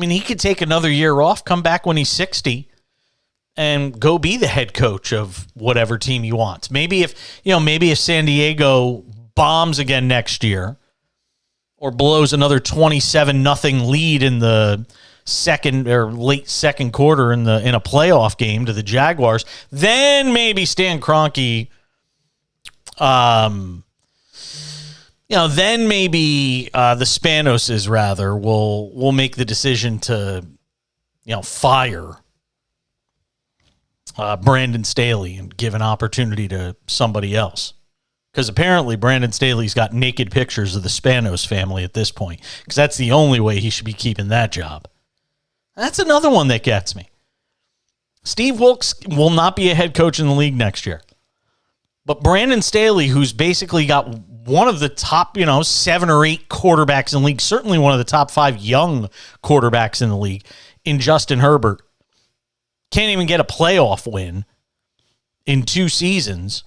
He could take another year off, come back when he's 60, and go be the head coach of whatever team he wants. Maybe if San Diego bombs again next year or blows another 27-0 lead in the second or late second quarter in a playoff game to the Jaguars, then maybe Stan Kroenke, then maybe the Spanoses rather will make the decision to fire Brandon Staley and give an opportunity to somebody else. Because apparently Brandon Staley's got naked pictures of the Spanos family at this point. Because that's the only way he should be keeping that job. That's another one that gets me. Steve Wilkes will not be a head coach in the league next year. But Brandon Staley, who's basically got one of the top, 7 or 8 quarterbacks in the league, certainly one of the top 5 young quarterbacks in the league, in Justin Herbert, can't even get a playoff win in 2 seasons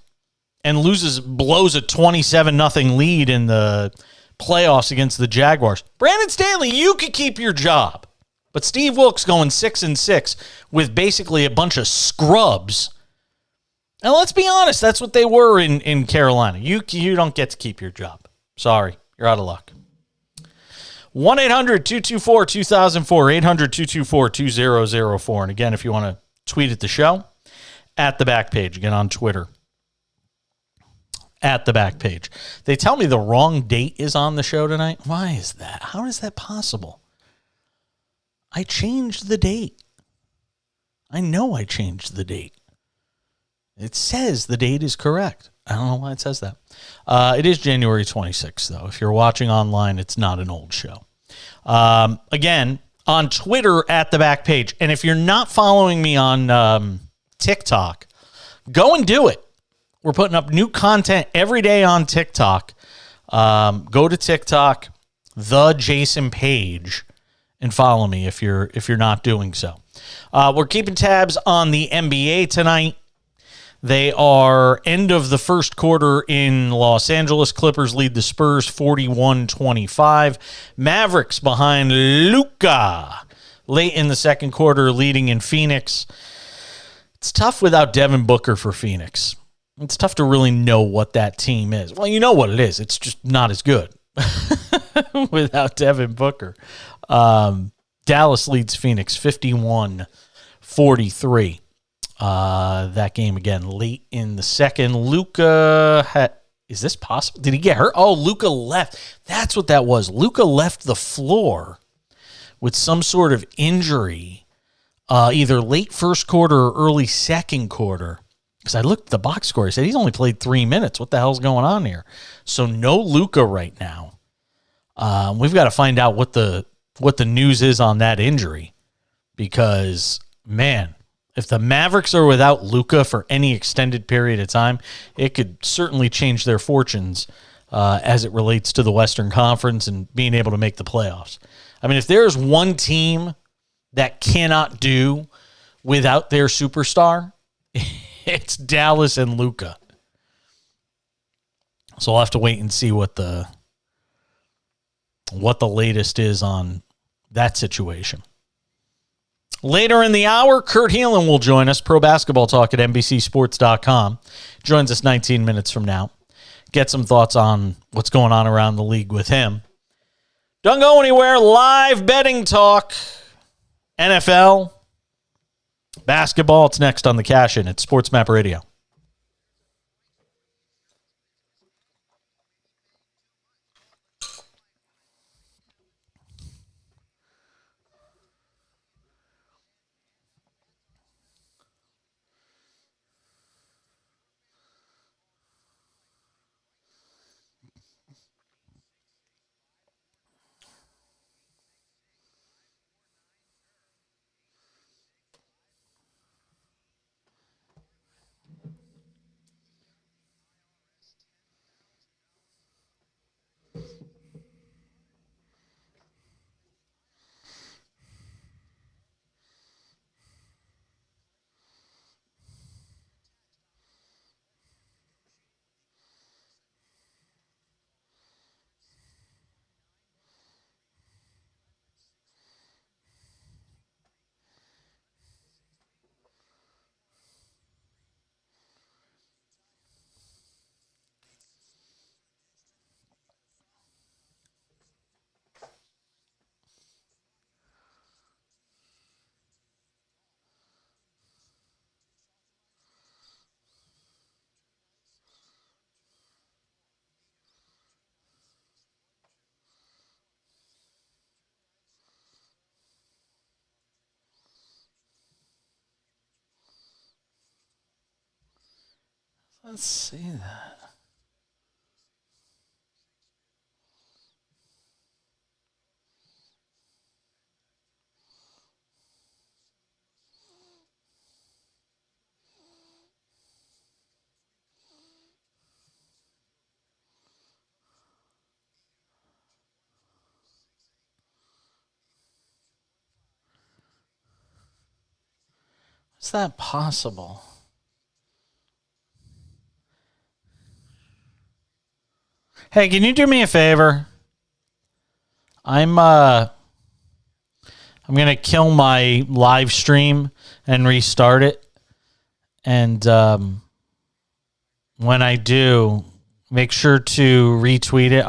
and blows a 27-0 lead in the playoffs against the Jaguars. Brandon Staley, you could keep your job. But Steve Wilkes going 6-6 with basically a bunch of scrubs. And let's be honest, that's what they were in Carolina. You don't get to keep your job. Sorry, you're out of luck. 1-800-224-2004, 800-224-2004. And again, if you want to tweet at the show, at the back page. Again, on Twitter, at the back page. They tell me the wrong date is on the show tonight. Why is that? How is that possible? I changed the date. I know I changed the date. It says the date is correct. I don't know why it says that. It is January 26th, though. If you're watching online, it's not an old show. Again, on Twitter, at the back page. And if you're not following me on TikTok, go and do it. We're putting up new content every day on TikTok. Go to TikTok, the Jason Page, and follow me if you're not doing so. We're keeping tabs on the NBA tonight. They are end of the first quarter in Los Angeles. Clippers lead the Spurs 41-25. Mavericks behind Luka late in the second quarter, leading in Phoenix. It's tough without Devin Booker for Phoenix. It's tough to really know what that team is. Well, you know what it is. It's just not as good without Devin Booker. Dallas leads Phoenix 51-43. That game again late in the second. Luka is this possible? Did he get hurt? Oh, Luka left. That's what that was. Luka left the floor with some sort of injury, either late first quarter or early second quarter. Because I looked at the box score. I said he's only played 3 minutes. What the hell's going on here? So no Luka right now. We've got to find out what the news is on that injury, because man, if the Mavericks are without Luka for any extended period of time, it could certainly change their fortunes as it relates to the Western Conference and being able to make the playoffs. I mean, if there's one team that cannot do without their superstar, it's Dallas and Luka. So we'll have to wait and see what the latest is on that situation. Later in the hour, Kurt Heelan will join us, Pro Basketball Talk at NBCSports.com. Joins us 19 minutes from now. Get some thoughts on what's going on around the league with him. Don't go anywhere. Live betting talk. NFL. Basketball. It's next on the Cash In at SportsMap Radio. Let's see that. Is that possible? Hey, can you do me a favor? I'm gonna kill my live stream and restart it. And when I do, make sure to retweet it